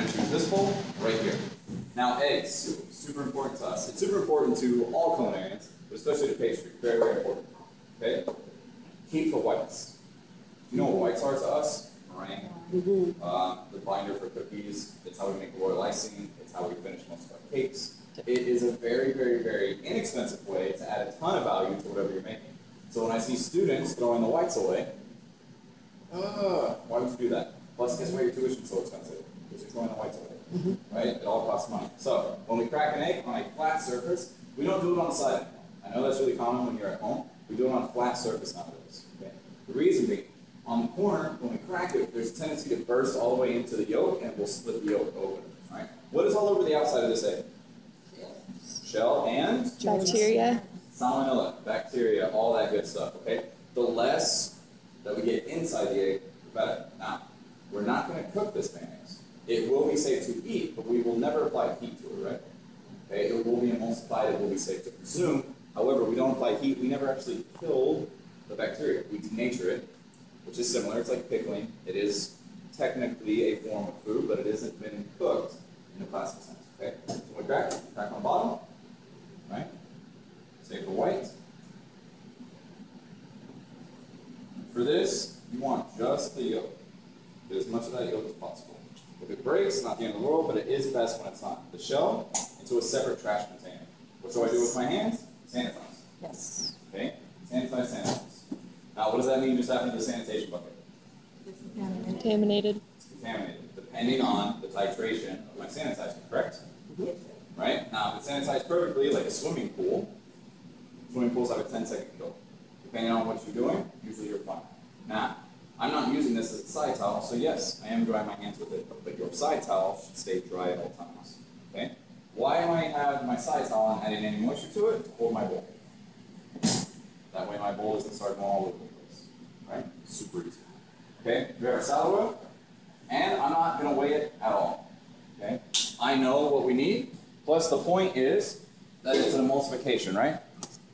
going to choose this bowl right here. Now, eggs, super important to us. It's super important to all culinarians, but especially to pastry. Very, very important. Okay? Keep the whites. You know what whites are to us? Meringue. The binder for cookies. It's how we make royal icing. It's how we finish most of our cakes. It is a very, very, very inexpensive way to add a ton of value to whatever you're making. So when I see students throwing the whites away, why would you do that? Plus, guess why your tuition's so expensive? Because you're throwing the whites away, right? It all costs money. So when we crack an egg on a flat surface, we don't do it on the side anymore. I know that's really common when you're at home. We do it on a flat surface nowadays. Okay? The reason being, on the corner, when we crack it, there's a tendency to burst all the way into the yolk, and we'll split the yolk open. Right? What is all over the outside of this egg? Shell and? Bacteria. Salmonella, bacteria, all that good stuff, okay? The less that we get inside the egg, the better. Now, we're not going to cook this mayonnaise. It will be safe to eat, but we will never apply heat to it, right? Okay, it will be emulsified, it will be safe to consume. However, we don't apply heat. We never actually kill the bacteria. We denature it, which is similar. It's like pickling. It is technically a form of food, but it isn't been cooked in a classic sense, okay? So we crack on the bottom, right? Save the white. For this, you want just the yolk. Get as much of that yolk as possible. If it breaks, not the end of the world, but it is best when it's not. The shell into a separate trash container. What do I do with my hands? Sanitize. Yes. Okay? Sanitize. Now, what does that mean just after the sanitation bucket? Contaminated. It's contaminated, depending on the titration of my sanitizer, correct? Right? Now, if it's sanitized perfectly, like a swimming pool, swimming pools have a 10-second go. Depending on what you're doing, usually you're fine. Now, I'm not using this as a side towel, so yes, I am drying my hands with it, but your side towel should stay dry at all times. Okay? Why am I having my side towel and adding any moisture to it? To hold my bowl. That way my bowl doesn't start going all over the place. Right? Super easy. Okay? We have our salad oil, and I'm not going to weigh it at all. Okay? I know what we need, plus the point is that it's an emulsification, right?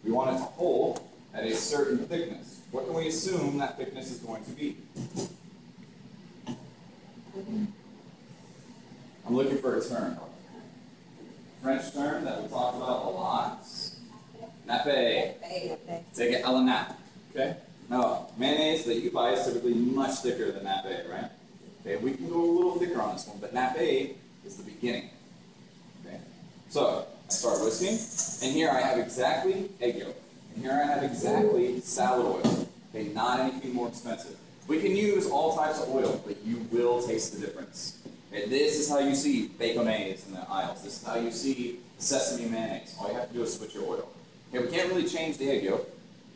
We want it to hold at a certain thickness. What can we assume that thickness is going to be? I'm looking for a term. French term that we talk about a lot. Nappe. Take it a la nappe. Okay? Now, mayonnaise that you buy is typically much thicker than nappe, right? Okay, we can go a little thicker on this one, but nappe is the beginning. Okay? So, I start whisking, and here I have exactly egg yolk. And here I have exactly salad oil. Okay, not anything more expensive. We can use all types of oil, but you will taste the difference. Okay, this is how you see baconaise in the aisles. This is how you see sesame mayonnaise. All you have to do is switch your oil. Okay, we can't really change the egg yolk.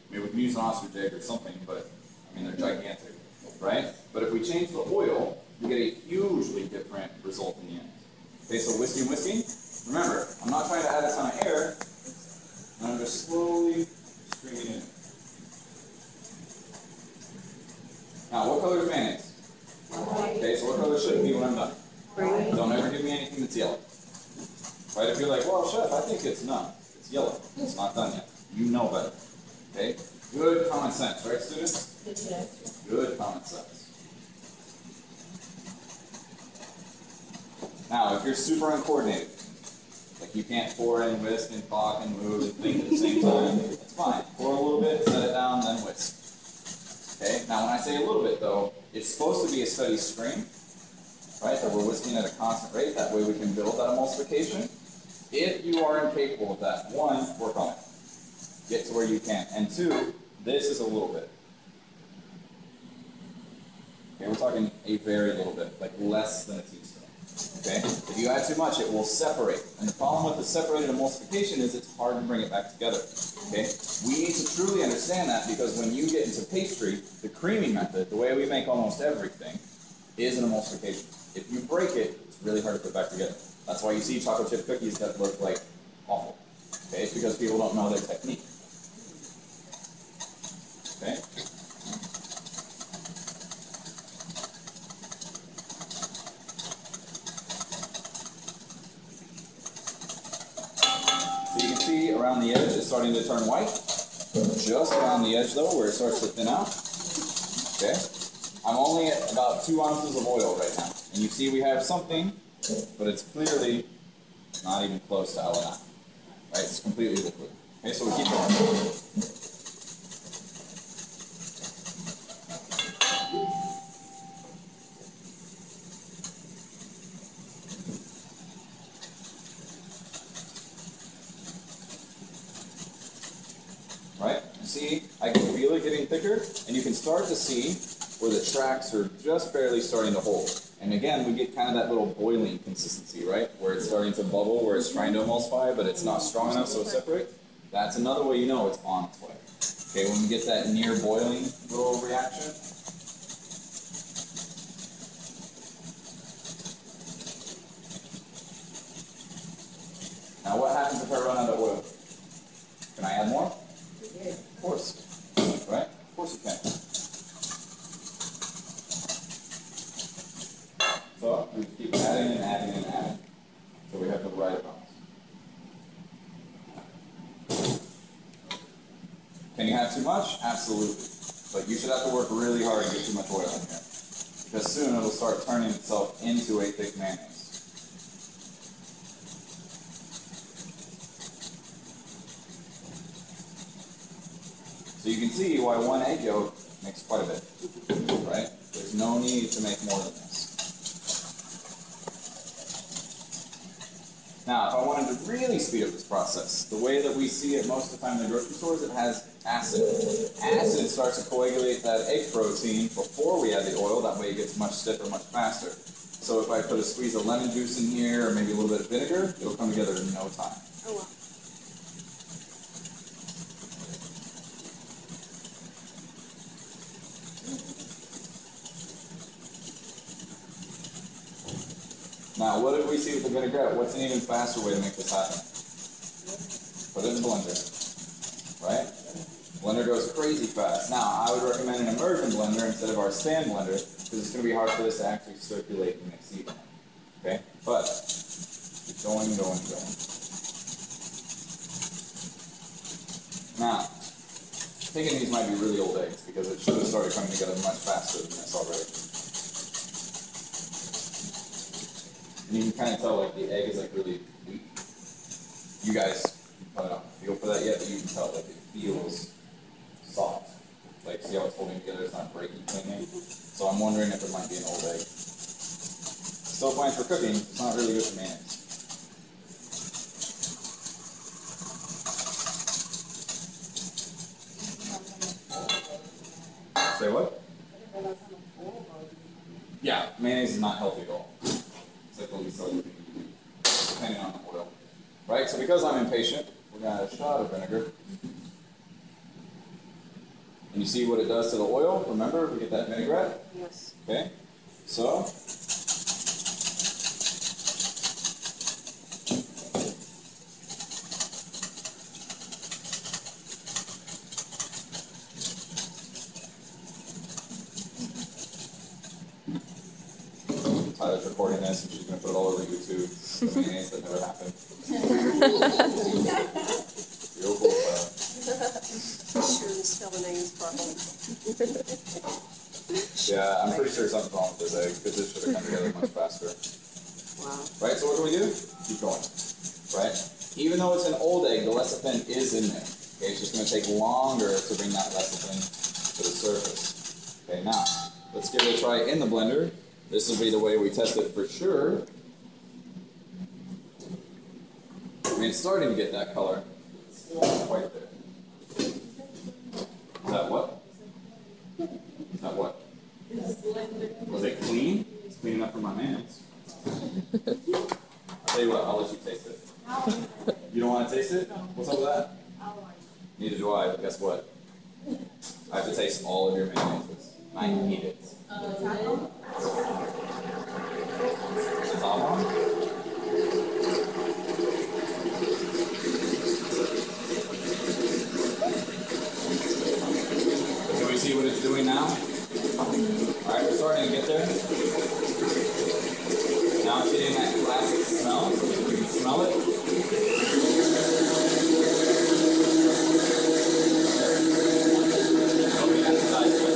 I mean, we can use an ostrich egg or something, but I mean, they're gigantic, right? But if we change the oil, you get a hugely different result in the end. Okay, so whisking. Remember, I'm not trying to add a ton of air. I'm just slowly streaming in. Now, what color is mayonnaise? Okay, so what color should it be when I'm done? Green. Don't ever give me anything that's yellow. Right? If you're like, well, chef, I think it's yellow. It's not done yet. You know better. Okay? Good common sense, right, students? Good common sense. Now, if you're super uncoordinated, like you can't pour and whisk and talk and move and think at the same time, it's fine. Pour a little bit, set it down, then whisk. Okay? Now, when I say a little bit, though, it's supposed to be a steady stream, right? That we're whisking at a constant rate. That way we can build that emulsification. If you are incapable of that, one, work on it. Get to where you can. And two, this is a little bit. Okay, we're talking a very little bit, like less than a teaspoon. Okay? If you add too much, it will separate. And the problem with the separated emulsification is it's hard to bring it back together. Okay? We need to truly understand that because when you get into pastry, the creaming method, the way we make almost everything, is an emulsification. If you break it, it's really hard to put back together. That's why you see chocolate chip cookies that look like awful. Okay? It's because people don't know their technique. Okay? So you can see around the edge it's starting to turn white. Just around the edge though, where it starts to thin out. Okay? I'm only at about 2 ounces of oil right now. And you see we have something but it's clearly not even close to Alana. Right? It's completely liquid. Okay, so we keep going. Right? You see, I can feel it getting thicker, and you can start to see where the tracks are just barely starting to hold. And again, we get kind of that little boiling consistency, right? Where it's starting to bubble, where it's trying to emulsify, but it's not strong enough so it separates. That's another way you know it's on its way. Okay, when we get that near boiling little reaction. Now what happens if I run out of oil? Can I add more? Of course. Right? Of course you can. So we keep adding and adding and adding. So we have the right amount. Can you have too much? Absolutely. But you should have to work really hard to get too much oil in here. Because soon it'll start turning itself into a thick mayonnaise. So you can see why one egg yolk makes quite a bit, right? There's no need to make more than this. Now, if I wanted to really speed up this process, the way that we see it most of the time in the grocery stores, it has acid. Acid starts to coagulate that egg protein before we add the oil. That way it gets much stiffer, much faster. So if I put a squeeze of lemon juice in here, or maybe a little bit of vinegar, it'll come together in no time. Oh, wow. Now, what did we see with the vinaigrette? What's an even faster way to make this happen? Put it in the blender, right? Blender goes crazy fast. Now, I would recommend an immersion blender instead of our stand blender, because it's going to be hard for this to actually circulate and mix evenly. Okay? But, keep going, going, going. Now, thinking these might be really old eggs, because it should have started coming together much faster than this already. And you can kind of tell, like, the egg is, like, really weak. You guys probably don't feel for that yet, but you can tell, like, it feels soft. Like, see how it's holding together? It's not breaking cleanly. So I'm wondering if it might be an old egg. Still fine for cooking. It's not really good for mayonnaise. Say what? Yeah, mayonnaise is not healthy at all. It's like what we said, depending on the oil. Right, so because I'm impatient, we're going to add a shot of vinegar. And you see what it does to the oil? Remember, we get that vinaigrette? Yes. Okay, so Tyler's recording this and she's going to put it all over YouTube. The mayonnaise that never happened. Real cool, Sure to spell the names properly. Yeah, I'm pretty sure something's wrong with this egg because this should have come together much faster. Wow. Right, so what do? Keep going. Right? Even though it's an old egg, the lecithin is in there. Okay, it's just going to take longer to bring that lecithin to the surface. Okay, now, let's give it a try in the blender. This will be the way we test it for sure. I mean, it's starting to get that color. It's still not quite there. Is that what? Is that what? Was it clean? It's clean enough for my mayonnaise. I'll tell you what, I'll let you taste it. You don't want to taste it? What's up with that? Neither do I, but guess what? I have to taste all of your mayonnaises. I need it. The top one? Can we see what it's doing now? Alright, we're starting to get there. Now it's getting that classic smell. You can smell it. Okay, that's the size of it.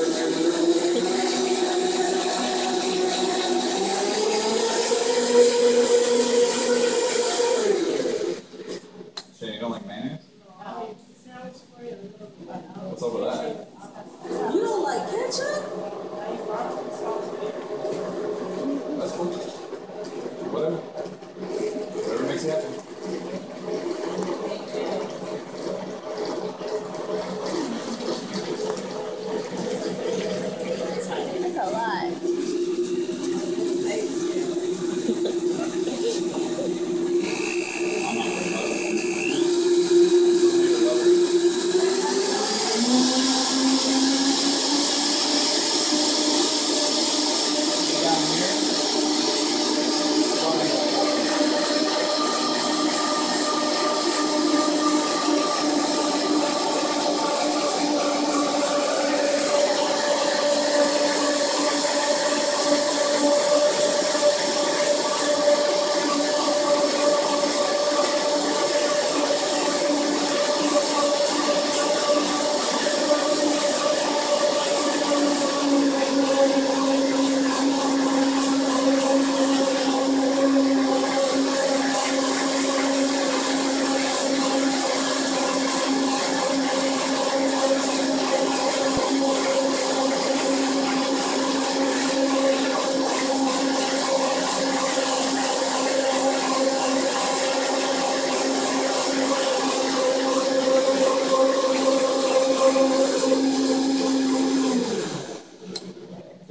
I'm not worried about it. So many are lovers. Down here.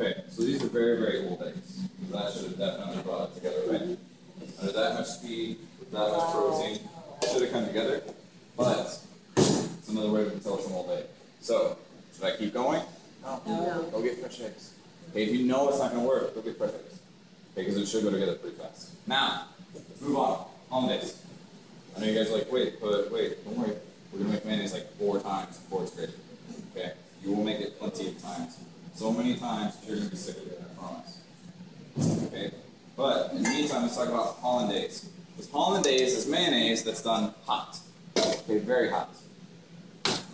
Okay, so these are very, very old eggs. That should have definitely brought it together, right? Under that much speed, with that much protein, it should have come together. But it's another way we can tell it's an old egg. So, should I keep going? No. Go get fresh eggs. Okay, if you know it's not going to work, go get fresh eggs. Okay, because it should go together pretty fast. Now, let's move on. Hollandaise. I know you guys are like, wait, don't worry. We're going to make mayonnaise like 4 times before it's ready. Okay? You will make it plenty of times. So many times you're going to be sick of it, I promise. Okay? But in the meantime, let's talk about hollandaise. Because hollandaise is mayonnaise that's done hot. Okay, very hot.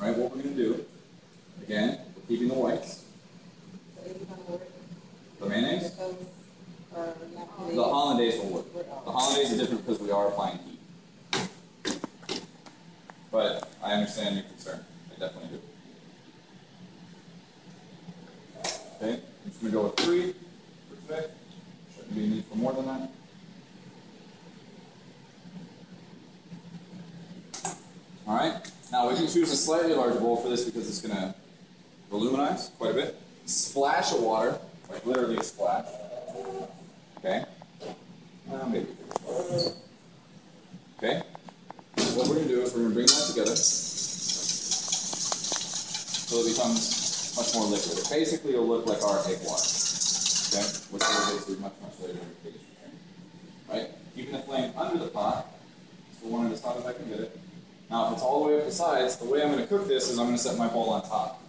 Alright, what we're going to do, again, we're keeping the whites. The mayonnaise? The hollandaise will work. The hollandaise is different because we are applying heat. But I understand your concern. I definitely do. Okay, I'm just going to go with 3 for today. Shouldn't be a need for more than that. Alright, now we can choose a slightly larger bowl for this because it's going to voluminize quite a bit. Splash of water, like literally a splash. Okay? Maybe. Okay? What we're going to do is we're going to bring that together so it becomes much more liquid. It basically will look like our egg water. Okay? Which will basically much, much later in the right? Keeping the flame under the pot, so one as hot as I can get it. Now, if it's all the way up the sides, the way I'm going to cook this is I'm going to set my bowl on top.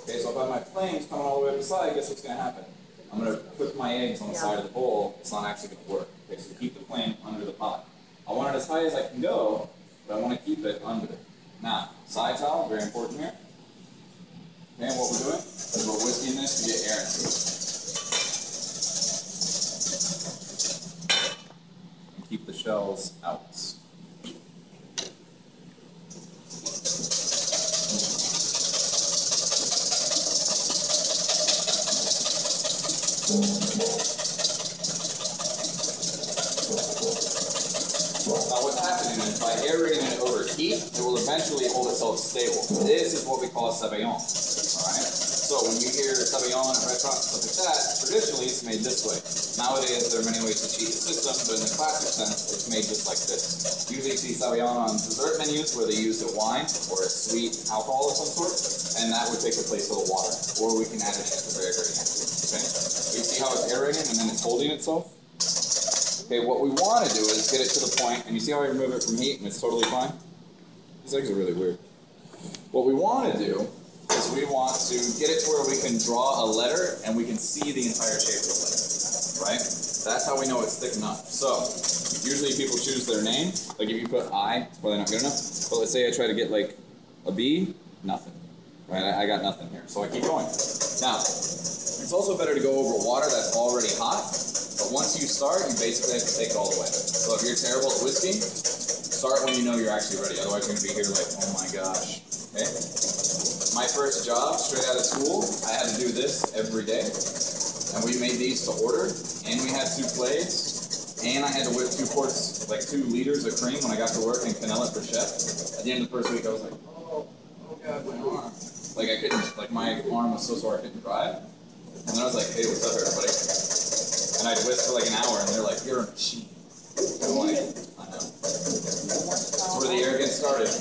Okay, so if I have my flames coming all the way up the side, guess what's going to happen? I'm going to cook my eggs on the side of the bowl. It's not actually going to work. Okay, so keep the flame under the pot. I want it as high as I can go, but I want to keep it under. Now, side towel, very important here. Okay, and what we're doing is we're whisking this to get air into it. And keep the shells out. Now what's happening is by aerating it over heat, it will eventually hold itself stable. This is what we call a sabayon. Alright? So when you hear sabayon at restaurants and stuff like that, traditionally it's made this way. Nowadays there are many ways to cheat the system, but in the classic sense, it's made just like this. Usually you see sabayon on dessert menus where they use a wine or a sweet alcohol of some sort, and that would take the place of the water. Or we can add it in at the very, very end. Okay? So you see how it's aerating and then it's holding itself? Okay, what we want to do is get it to the point, and you see how I remove it from heat and it's totally fine? These eggs are really weird. What we want to do is we want to get it to where we can draw a letter and we can see the entire shape of the letter, right? That's how we know it's thick enough. So, usually people choose their name. Like if you put I, it's probably not good enough. But let's say I try to get like a B, nothing. Right, I got nothing here. So I keep going. Now, it's also better to go over water that's already hot. But once you start, you basically have to take it all the way. So if you're terrible at whisking, start when you know you're actually ready. Otherwise, you're going to be here like, oh my gosh. Okay? My first job, straight out of school, I had to do this every day. And we made these to order. And we had soufflés. And I had to whip 2 quarts, like 2 liters of cream when I got to work and cannella for chef. At the end of the first week, I was like, oh God, my arm. Like I couldn't, like my arm was so sore I couldn't drive. And then I was like, hey, what's up everybody? And I'd whisk for like an hour, and they're like, "You're a machine." I'm like, I know. That's where the arrogance started.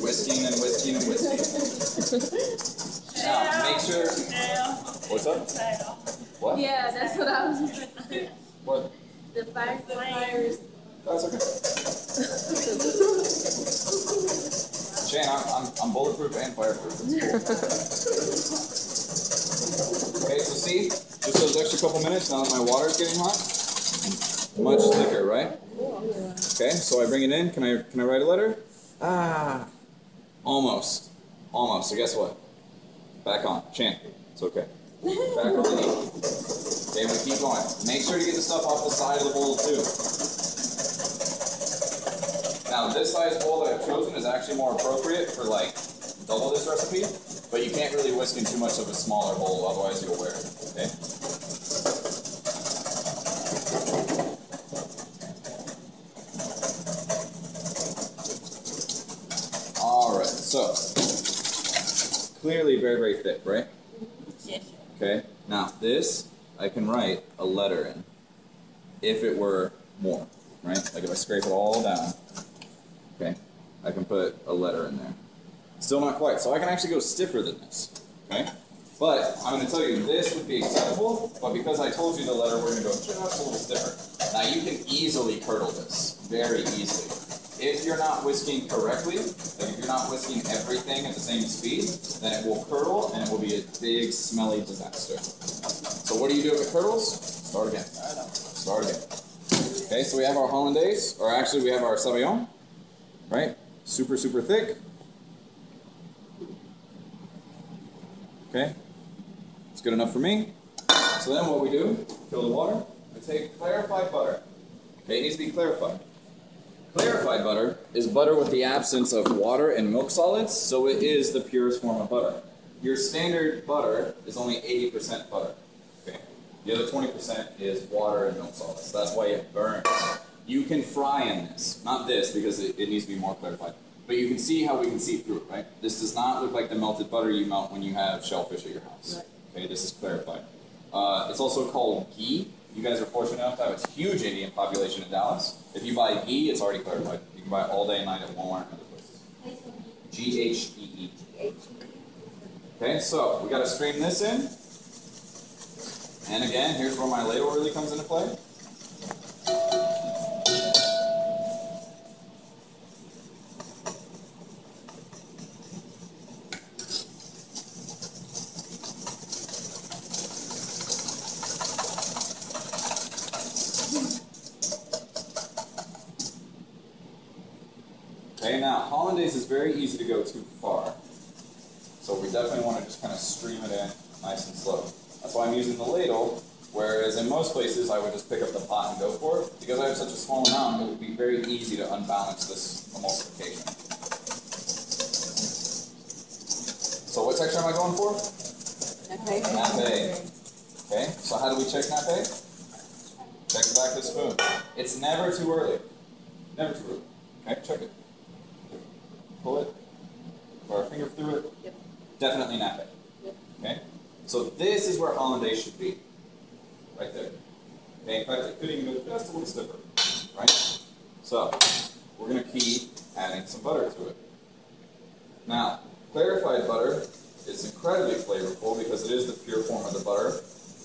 Whisking and whisking and whisking. Now, make sure. What's up? What? Yeah, that's what I was just What? The fires. That's okay. Shane, I'm bulletproof and fireproof. It's cool. Okay, so see, just those extra couple minutes, now that my water's getting hot, much thicker, right? Okay, so I bring it in. Can I write a letter? Ah, almost. So guess what? Back on. Shane, it's okay. Back on the knee. Okay, we keep going. Make sure to get the stuff off the side of the bowl too. Now, this size bowl that I've chosen is actually more appropriate for like double this recipe, but you can't really whisk in too much of a smaller bowl, otherwise you'll wear it, okay? Alright, so, clearly very, very thick, right? Yes. Okay, now this, I can write a letter in, if it were more, right? Like if I scrape it all down, okay, I can put a letter in there. Still not quite, so I can actually go stiffer than this, okay? But I'm going to tell you, this would be acceptable, but because I told you the letter, we're going to go just a little stiffer. Now you can easily curdle this, very easily. If you're not whisking correctly, like if you're not whisking everything at the same speed, then it will curdle and it will be a big, smelly disaster. So what do you do if it curdles? Start again. Start again. Okay, so we have our hollandaise, or actually we have our sabayon, right? Super, super thick. Okay, it's good enough for me. So then what we do, fill the water, we take clarified butter. Okay, it needs to be clarified. Clarified butter is butter with the absence of water and milk solids, so it is the purest form of butter. Your standard butter is only 80% butter. Okay, the other 20% is water and milk solids. That's why it burns. You can fry in this, not this because it needs to be more clarified. But you can see how we can see through it, right? This does not look like the melted butter you melt when you have shellfish at your house. Right. Okay, this is clarified. It's also called ghee. You guys are fortunate enough to have a huge Indian population in Dallas. If you buy ghee, it's already clarified. You can buy it all day and night at Walmart and other places. Ghee. Okay, so we got to stream this in. And again, here's where my ladle really comes into play. Okay, now, hollandaise is very easy to go too far. So we definitely want to just kind of stream it in nice and slow. That's why I'm using the ladle, whereas in most places I would just pick up the pot and go for it. Because I have such a small amount, it would be very easy to unbalance this emulsification. So what texture am I going for? Nappe. Nappe. Okay, so how do we check nappe? Check the back of the spoon. It's never too early. Never too early. Okay, check it. Pull it. Put our finger through it. Yep. Definitely nappe. Yep. Okay? So this is where hollandaise should be. Right there. Okay, in fact, it could even go just a little stiffer. Right? So, we're going to keep adding some butter to it. Now, clarified butter is incredibly flavorful because it is the pure form of the butter.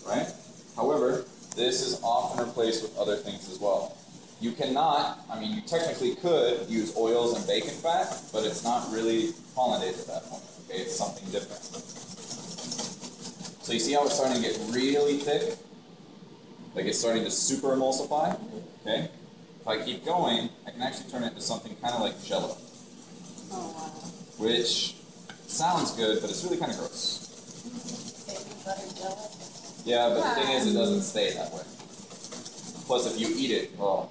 Right? However, this is often replaced with other things as well. You cannot, I mean, you technically could use oils and bacon fat, but it's not really hollandaise at that point, okay? It's something different. So you see how it's starting to get really thick? Like it's starting to super emulsify, okay? If I keep going, I can actually turn it into something kind of like Jell-O. Oh, wow. Which sounds good, but it's really kind of gross. Baby butter Jell-O? Yeah, but the thing is, it doesn't stay that way. Plus, if you eat it, oh,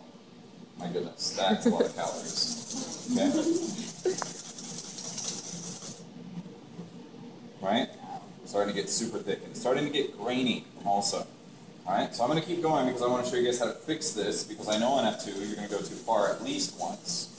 my goodness, that's a lot of calories. Okay? Right? Starting to get super thick. And it's starting to get grainy also. Alright? So I'm going to keep going because I want to show you guys how to fix this because I know on F2 you're going to go too far at least once.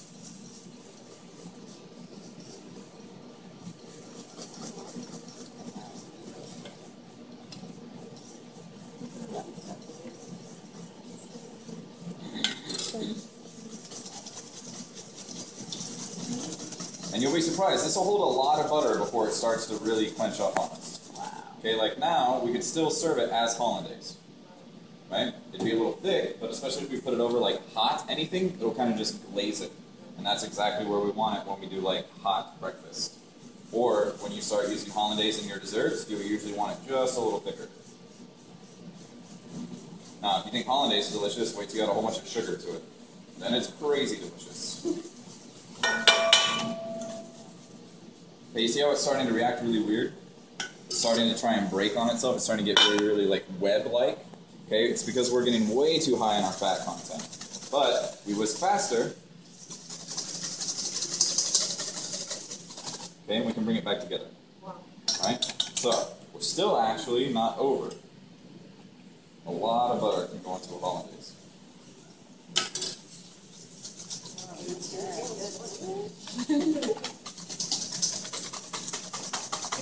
And you'll be surprised, this will hold a lot of butter before it starts to really quench up on us. Okay, like now, we could still serve it as hollandaise. Right? It'd be a little thick, but especially if we put it over like hot anything, it'll kind of just glaze it. And that's exactly where we want it when we do like hot breakfast. Or when you start using hollandaise in your desserts, you usually want it just a little thicker. Now, if you think hollandaise is delicious, wait till you add a whole bunch of sugar to it. Then it's crazy delicious. Okay, you see how it's starting to react really weird? It's starting to try and break on itself. It's starting to get really, really like web-like. Okay, it's because we're getting way too high in our fat content. But we whisk faster. Okay, and we can bring it back together. Right? So, we're still actually not over. A lot of butter can go into a hollandaise.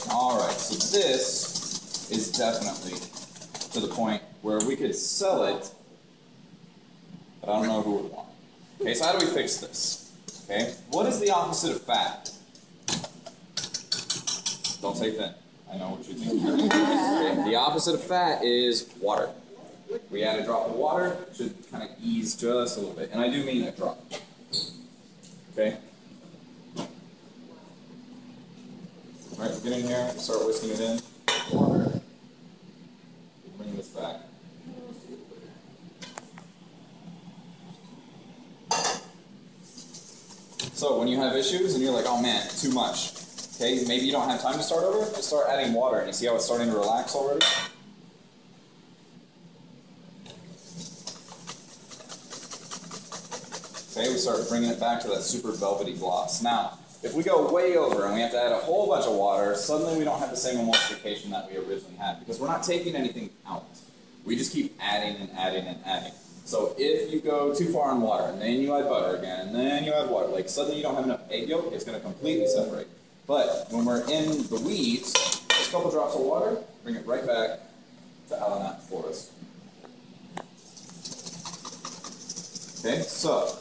Alright, so this is definitely to the point where we could sell it, but I don't know who would want it. Okay, so how do we fix this? Okay, what is the opposite of fat? Don't say thin. I know what you think. Okay, the opposite of fat is water. We add a drop of water, it should kind of ease just a little bit. And I do mean a drop. Okay? Alright, so get in here, start whisking it in. Water. Bring this back. So when you have issues and you're like, oh man, too much. Okay, maybe you don't have time to start over, just start adding water. And you see how it's starting to relax already? Okay, we start bringing it back to that super velvety gloss. Now, if we go way over and we have to add a whole bunch of water, suddenly we don't have the same emulsification that we originally had because we're not taking anything out. We just keep adding and adding and adding. So if you go too far in water and then you add butter again and then you add water, like suddenly you don't have enough egg yolk, it's going to completely separate. But when we're in the weeds, just a couple drops of water, bring it right back to a la natto for us. Okay, so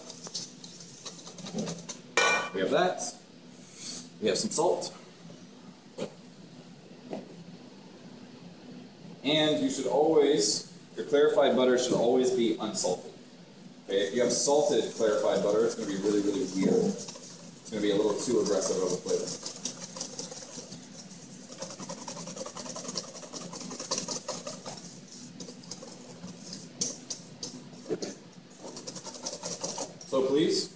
we have that. We have some salt. And you should always, your clarified butter should always be unsalted. Okay, if you have salted clarified butter, it's going to be really, really weird. It's going to be a little too aggressive of a flavor. So please,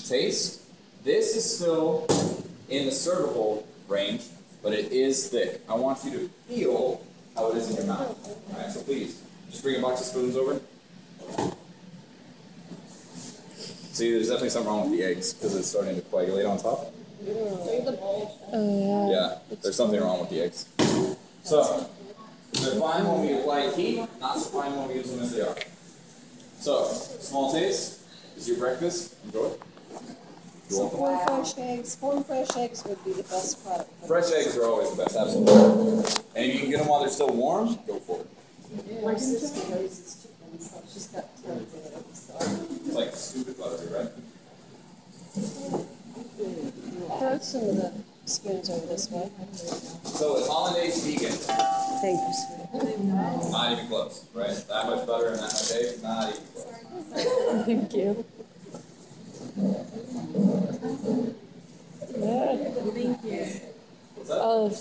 taste. This is still in the servable range, but it is thick. I want you to feel how it is in your mouth. Alright, so please, just bring a box of spoons over. See, there's definitely something wrong with the eggs because it's starting to coagulate on top. Yeah, there's something wrong with the eggs. So, they're fine when we apply heat, not so fine when we use them as they are. So, small taste. This is your breakfast. Enjoy it. So four fresh eggs would be the best product. Fresh eggs are always the best, absolutely. And if you can get them while they're still warm, go for it. My sister raises chickens, so she's got tons of it. So. It's like stupid buttery, right? Throw some of the spoons over this way. So is hollandaise vegan? Thank you, sweetie. Not even close, right? That much butter and that much egg, not even close. Thank you. Yeah. Thank you. What's that? Oh, yeah.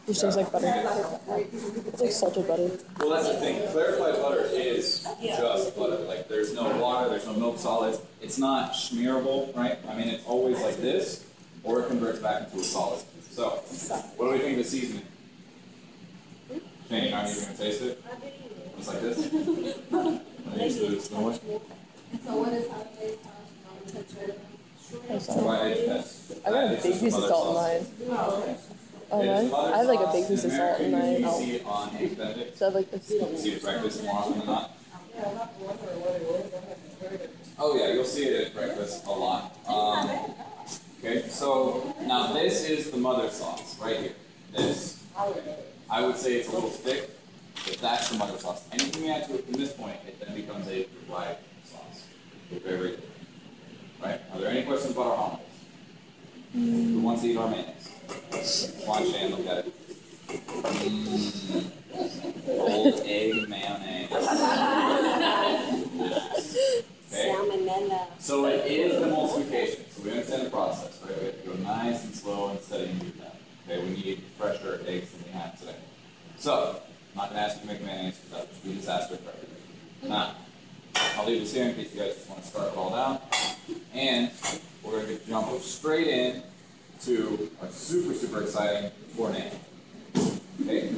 It tastes like butter. It's like salted butter. Well, that's the thing. Clarified butter is just butter. Like, there's no water, there's no milk solids. It's not schmearable, right? I mean, it's always like this, or it converts back into a solid. So, what do we think of the seasoning? Shane, aren't you going to taste it? Just like this? I'm used to it so much. So what is hollandaise I got a big piece of salt in mine. Oh, mine? I have like a big piece of salt in mine. You see it on Eggs Benedict. So I have like this. You see it at breakfast more often than not. Oh yeah, you'll see it at breakfast a lot. Okay, so now this is the mother sauce right here. This. I would say it's a little thick, but that's the mother sauce. Anything you add to it from this point, it then becomes a dry sauce. They're very, very different. Right? Are there any questions about our hollandaise? Who wants to eat our mayonnaise? Watch Shan, look at it. Old egg mayonnaise. Okay? Salmonella. So it is emulsification. So we understand the process, right? We have to go nice and slow and steady and do that. Okay, we need fresher eggs than we have today. So, I'm not going to ask you to make mayonnaise because that would be a disaster for everybody. Now, I'll leave this here in case you guys just want to start it all down. And we're going to jump straight in to our super, super exciting tornado. Okay?